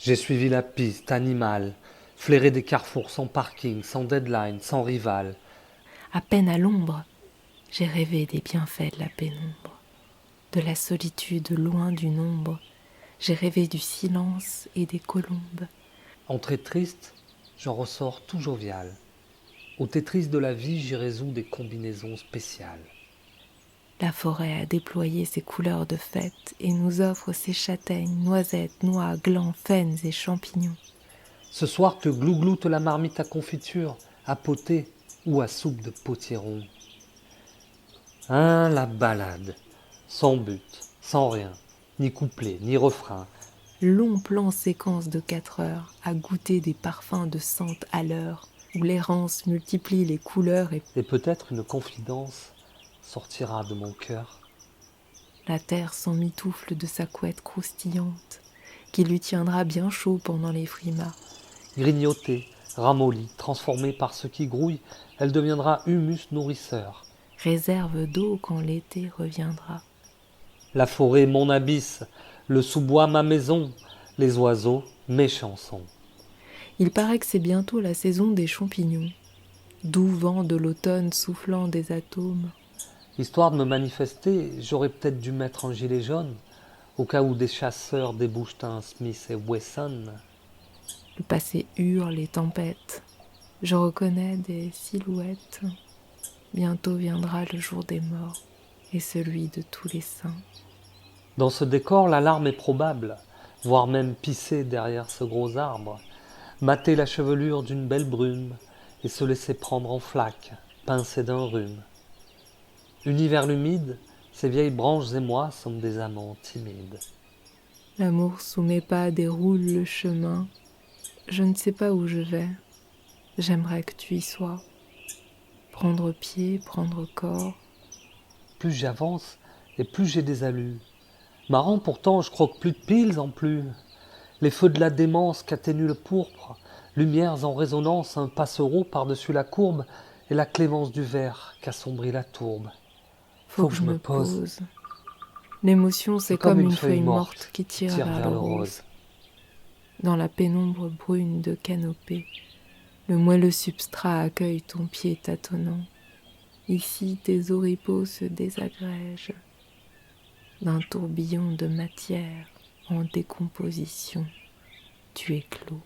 J'ai suivi la piste animale, flairé des carrefours sans parking, sans deadline, sans rival. À peine à l'ombre, j'ai rêvé des bienfaits de la pénombre, de la solitude loin du nombre. J'ai rêvé du silence et des colombes. Entré triste, j'en ressors tout jovial. Au Tetris de la vie, j'y résous des combinaisons spéciales. La forêt a déployé ses couleurs de fête et nous offre ses châtaignes, noisettes, noix, glands, faines et champignons. Ce soir te glougloute la marmite à confiture, à potée ou à soupe de potiron. Hein, la balade, sans but, sans rien, ni couplet, ni refrain. Long plan séquence de 4 heures à goûter des parfums de sente à l'heure, où l'errance multiplie les couleurs et Et peut-être une confidence sortira de mon cœur. la terre s'emmitoufle de sa couette croustillante, qui lui tiendra bien chaud pendant les frimas. Grignotée, ramollie, transformée par ce qui grouille, elle deviendra humus nourrisseur. Réserve d'eau quand l'été reviendra. La forêt mon abysse, le sous-bois ma maison, les oiseaux mes chansons. Il paraît que c'est bientôt la saison des champignons, doux vent de l'automne soufflant des atomes. Histoire de me manifester, j'aurais peut-être dû mettre un gilet jaune, au cas où des chasseurs débouchent un Smith et Wesson. Le passé hurle les tempêtes. Je reconnais des silhouettes. Bientôt viendra le jour des morts et celui de tous les saints. Dans ce décor, l'alarme est probable, voire même pisser derrière ce gros arbre, mater la chevelure d'une belle brume et se laisser prendre en flaque, pincé d'un rhume. Univers humide, ces vieilles branches et moi sommes des amants timides. L'amour sous mes pas déroule le chemin. Je ne sais pas où je vais. J'aimerais que tu y sois. Prendre pied, prendre corps. Plus j'avance et plus j'ai des allus. Marrant pourtant, je croque plus de piles en plus. Les feux de la démence qu'atténue le pourpre, lumières en résonance, un passereau par-dessus la courbe, et la clémence du verre qu'assombrit la tourbe. Faut Faut que que je je me me pose. pose. L'émotion, C'est c'est comme comme une une feuille feuille morte morte qui qui tire tire vers vers le le rose. rose. Dans la pénombre brune de canopée, le moelleux substrat accueille ton pied tâtonnant. Ici, tes oripeaux se désagrègent d'un tourbillon de matière en décomposition. Tu éclos.